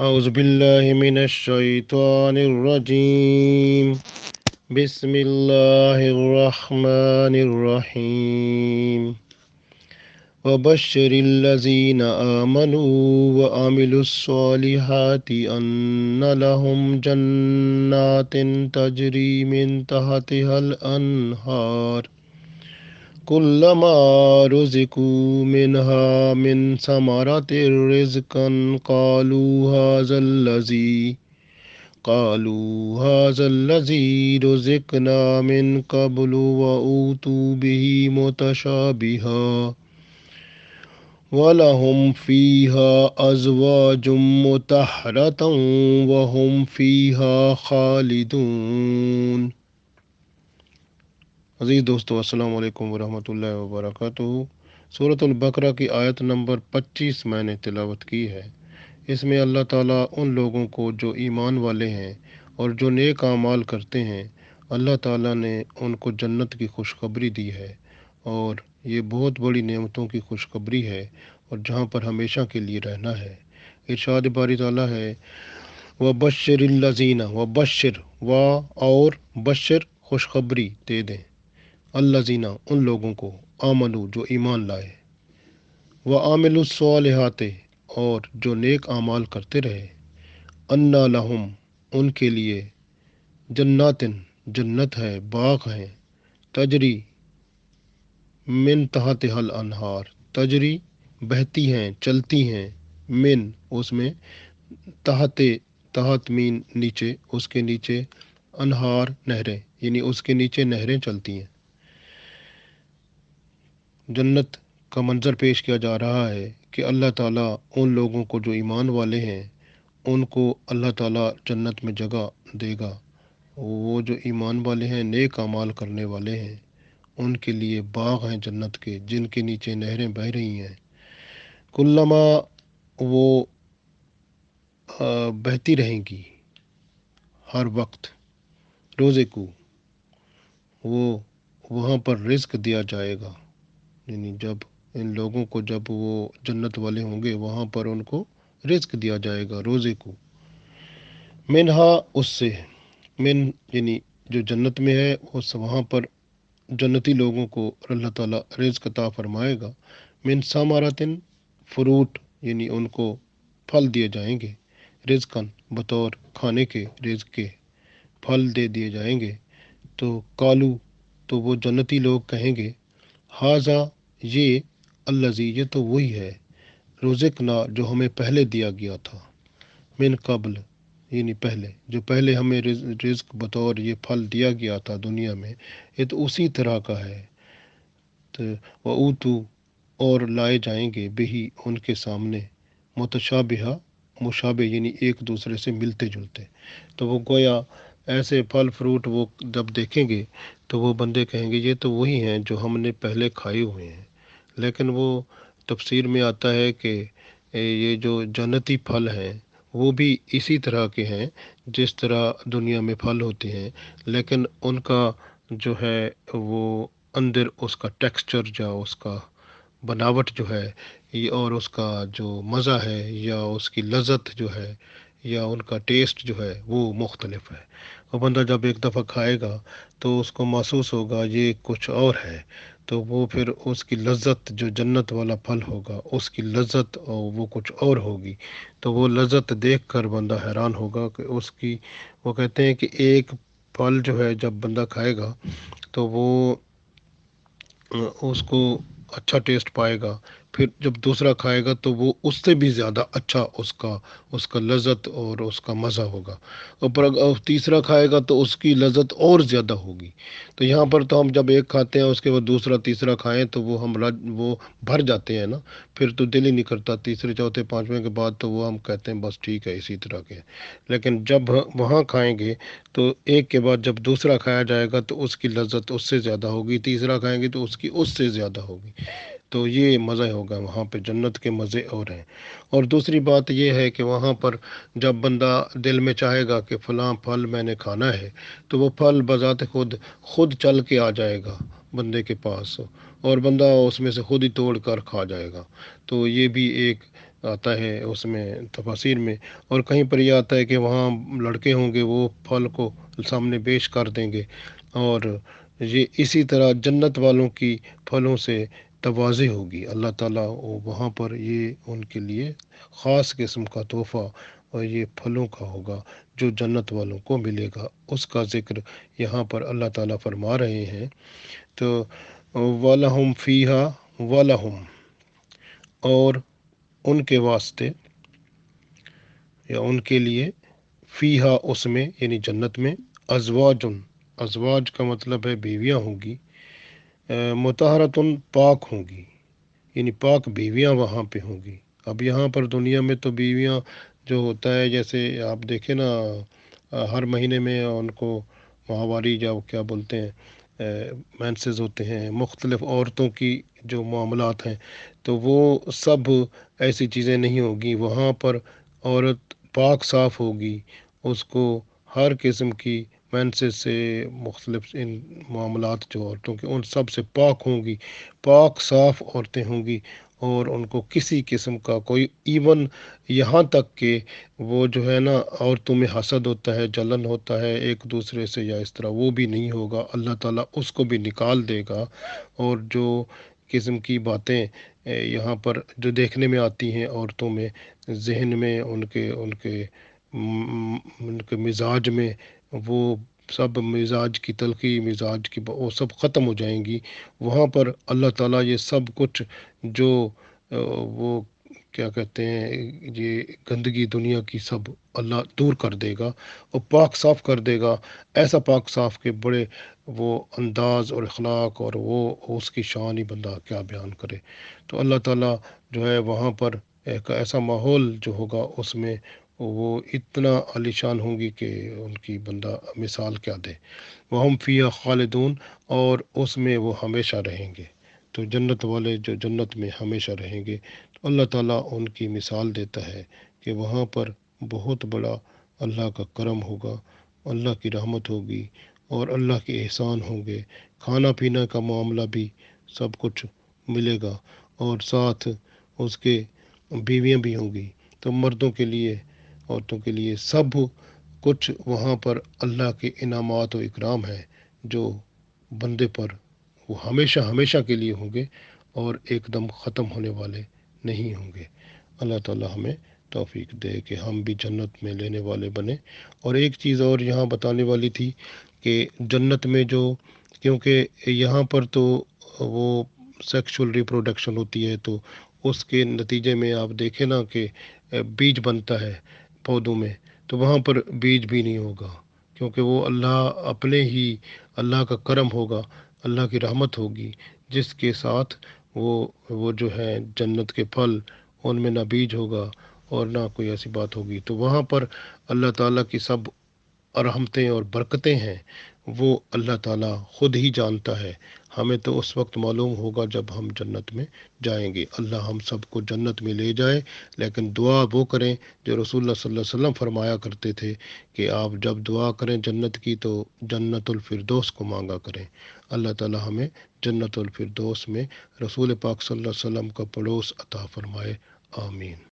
أعوذ بالله من الشيطان الرجيم. بسم الله الرحمن الرحيم. وبشر الذين آمنوا وعملوا الصالحات أن لهم جنات تجري من تحتها الأنهار كلما رزقوا منها من ثمرة رزقا قالوا هذا الذي رزقنا من قبل وأوتوا به متشابها ولهم فيها أزواج مطهرة وهم فيها خالدون۔ عزیز دوستو، السلام علیکم ورحمۃ اللہ وبرکاتہ۔ سورۃ البقرہ کی آیت نمبر 25 میں نے تلاوت کی ہے۔ اس میں اللہ تعالیٰ ان لوگوں کو جو ایمان والے ہیں اور جو نیک اعمال کرتے ہیں، اللہ تعالیٰ نے ان کو جنت کی خوشخبری دی ہے، اور یہ بہت بڑی نعمتوں کی خوشخبری ہے، اور جہاں پر ہمیشہ کے لیے رہنا ہے۔ ارشاد باری تعالیٰ ہے، وَبَشِّرِ الَّذِينَ، وَبَشِّر اور بشر خوشخبری دے دیں، الذین ان لوگوں کو، آمنو جو ایمان لائے، وعاملوا الصالحات اور جو نیک اعمال کرتے رہے، انا لہم ان کے لیے، جناتن جنت ہے، باغ ہیں، تجری من تحتها الانہار، تجری بہتی ہیں، چلتی ہیں، من اس میں، تحت مین نیچے، اس کے نیچے، انہار نہریں، یعنی اس کے نیچے نہریں چلتی ہیں۔ جنت کا منظر پیش کیا جا رہا ہے کہ اللہ تعالیٰ ان لوگوں کو جو ایمان والے ہیں ان کو اللہ تعالیٰ جنت میں جگہ دے گا۔ وہ جو ایمان والے ہیں، نیک اعمال کرنے والے ہیں، ان کے لیے باغ ہیں جنت کے، جن کے نیچے نہریں بہہ رہی ہیں۔ کلما وہ بہتی رہیں گی ہر وقت، روزے کو وہ وہاں پر رزق دیا جائے گا، یعنی جب ان لوگوں کو، جب وہ جنت والے ہوں گے، وہاں پر ان کو رزق دیا جائے گا روزے کو، منہا اس سے، من یعنی جو جنت میں ہے، اس وہاں پر جنتی لوگوں کو اللہ تعالیٰ رزق عطا فرمائے گا، من ثمراتن فروٹ، یعنی ان کو پھل دیے جائیں گے، رزقن بطور کھانے کے، رزق کے پھل دے دیے جائیں گے۔ تو کالو تو وہ جنتی لوگ کہیں گے، ہاذا یہ، الذی یہ تو وہی ہے، رزقنا جو ہمیں پہلے دیا گیا تھا، من قبل یعنی پہلے، جو پہلے ہمیں رزق بطور یہ پھل دیا گیا تھا دنیا میں، یہ تو اسی طرح کا ہے۔ تو وَأُوتُوا اور لائے جائیں گے، بہی ان کے سامنے، متشابہہ مشابہ یعنی ایک دوسرے سے ملتے جلتے۔ تو وہ گویا ایسے پھل فروٹ وہ جب دیکھیں گے تو وہ بندے کہیں گے یہ تو وہی ہیں جو ہم نے پہلے کھائے ہوئے ہیں، لیکن وہ تفسیر میں آتا ہے کہ یہ جو جنتی پھل ہیں وہ بھی اسی طرح کے ہیں جس طرح دنیا میں پھل ہوتے ہیں، لیکن ان کا جو ہے وہ اندر اس کا ٹیکسچر یا اس کا بناوٹ جو ہے، اور اس کا جو مزہ ہے یا اس کی لذت جو ہے یا ان کا ٹیسٹ جو ہے وہ مختلف ہے۔ وہ بندہ جب ایک دفعہ کھائے گا تو اس کو محسوس ہوگا یہ کچھ اور ہے، تو وہ پھر اس کی لذت جو جنت والا پھل ہوگا اس کی لذت وہ کچھ اور ہوگی۔ تو وہ لذت دیکھ کر بندہ حیران ہوگا کہ اس کی، وہ کہتے ہیں کہ ایک پھل جو ہے جب بندہ کھائے گا تو وہ اس کو اچھا ٹیسٹ پائے گا، پھر جب دوسرا کھائے گا تو وہ اس سے بھی زیادہ اچھا اس کا لذت اور اس کا مزہ ہوگا، اور تیسرا کھائے گا تو اس کی لذت اور زیادہ ہوگی۔ تو یہاں پر تو ہم جب ایک کھاتے ہیں اس کے بعد دوسرا تیسرا کھائیں تو وہ وہ بھر جاتے ہیں نا، پھر تو دل ہی نہیں کرتا، تیسرے چوتھے پانچویں کے بعد تو وہ ہم کہتے ہیں بس ٹھیک ہے اسی طرح کے ہیں۔ لیکن جب وہاں کھائیں گے تو ایک کے بعد جب دوسرا کھایا جائے گا تو اس کی لذت اس سے زیادہ ہوگی، تیسرا کھائیں گے تو اس کی اس سے زیادہ ہوگی۔ تو یہ مزہ ہوگا وہاں پہ، جنت کے مزے اور ہیں۔ اور دوسری بات یہ ہے کہ وہاں پر جب بندہ دل میں چاہے گا کہ فلاں پھل میں نے کھانا ہے تو وہ پھل بذات خود چل کے آ جائے گا بندے کے پاس، اور بندہ اس میں سے خود ہی توڑ کر کھا جائے گا۔ تو یہ بھی ایک آتا ہے اس میں تفاسیر میں، اور کہیں پر یہ آتا ہے کہ وہاں لڑکے ہوں گے، وہ پھل کو سامنے پیش کر دیں گے، اور یہ اسی طرح جنت والوں کی پھلوں سے توازی ہوگی۔ اللہ تعالیٰ وہاں پر یہ ان کے لیے خاص قسم کا تحفہ اور یہ پھلوں کا ہوگا جو جنت والوں کو ملے گا، اس کا ذکر یہاں پر اللہ تعالیٰ فرما رہے ہیں۔ تو وَلَهُمْ فِيهَا وَلَهُمْ، اور ان کے واسطے یا ان کے لیے، فیہا اس میں یعنی جنت میں، ازواجن، ازواج کا مطلب ہے بیویاں ہوں گی، مطہرتن پاک ہوں گی، یعنی پاک بیویاں وہاں پہ ہوں گی۔ اب یہاں پر دنیا میں تو بیویاں جو ہوتا ہے، جیسے آپ دیکھیں نا، ہر مہینے میں ان کو ماہواری یا کیا بولتے ہیں، مینسز ہوتے ہیں، مختلف عورتوں کی جو معاملات ہیں، تو وہ سب ایسی چیزیں نہیں ہوگی وہاں پر۔ عورت پاک صاف ہوگی، اس کو ہر قسم کی مینسز سے مختلف ان معاملات جو عورتوں کے، ان سب سے پاک ہوں گی، پاک صاف عورتیں ہوں گی، اور ان کو کسی قسم کا کوئی، ایون یہاں تک کہ وہ جو ہے نا، عورتوں میں حسد ہوتا ہے، جلن ہوتا ہے ایک دوسرے سے یا اس طرح، وہ بھی نہیں ہوگا، اللہ تعالیٰ اس کو بھی نکال دے گا۔ اور جو قسم کی باتیں یہاں پر جو دیکھنے میں آتی ہیں عورتوں میں، ذہن میں، ان کے مزاج میں، وہ سب مزاج کی تلخی، مزاج کی وہ سب ختم ہو جائیں گی وہاں پر۔ اللہ تعالیٰ یہ سب کچھ جو وہ کیا کہتے ہیں، یہ گندگی دنیا کی سب اللہ دور کر دے گا اور پاک صاف کر دے گا، ایسا پاک صاف کے بڑے وہ انداز اور اخلاق، اور وہ اس کی شان ہی بندہ کیا بیان کرے۔ تو اللہ تعالیٰ جو ہے وہاں پر ایک ایسا ماحول جو ہوگا، اس میں وہ اتنا عالیشان ہوں گی کہ ان کی بندہ مثال کیا دے۔ وہم فیہا خالدون، اور اس میں وہ ہمیشہ رہیں گے۔ تو جنت والے جو جنت میں ہمیشہ رہیں گے، تو اللہ تعالیٰ ان کی مثال دیتا ہے کہ وہاں پر بہت بڑا اللہ کا کرم ہوگا، اللہ کی رحمت ہوگی، اور اللہ کے احسان ہوں گے، کھانا پینا کا معاملہ بھی سب کچھ ملے گا، اور ساتھ اس کے بیویاں بھی ہوں گی۔ تو مردوں کے لیے، عورتوں کے لیے سب کچھ وہاں پر اللہ کے انعامات و اکرام ہیں جو بندے پر وہ ہمیشہ ہمیشہ کے لیے ہوں گے، اور ایک دم ختم ہونے والے نہیں ہوں گے۔ اللہ تعالیٰ ہمیں توفیق دے کہ ہم بھی جنت میں لینے والے بنے۔ اور ایک چیز اور یہاں بتانے والی تھی کہ جنت میں جو، کیونکہ یہاں پر تو وہ سیکشول ریپروڈکشن ہوتی ہے، تو اس کے نتیجے میں آپ دیکھیں نا کہ بیج بنتا ہے پودوں میں، تو وہاں پر بیج بھی نہیں ہوگا، کیونکہ وہ اللہ اپنے ہی، اللہ کا کرم ہوگا، اللہ کی رحمت ہوگی، جس کے ساتھ وہ جو ہے جنت کے پھل، ان میں نہ بیج ہوگا اور نہ کوئی ایسی بات ہوگی۔ تو وہاں پر اللہ تعالیٰ کی سب رحمتیں اور برکتیں ہیں، وہ اللہ تعالیٰ خود ہی جانتا ہے۔ ہمیں تو اس وقت معلوم ہوگا جب ہم جنت میں جائیں گے۔ اللہ ہم سب کو جنت میں لے جائے، لیکن دعا وہ کریں جو رسول اللہ صلی اللہ علیہ وسلم فرمایا کرتے تھے کہ آپ جب دعا کریں جنت کی تو جنت الفردوس کو مانگا کریں۔ اللہ تعالیٰ ہمیں جنت الفردوس میں رسول پاک صلی اللہ علیہ وسلم کا پڑوس عطا فرمائے، آمین۔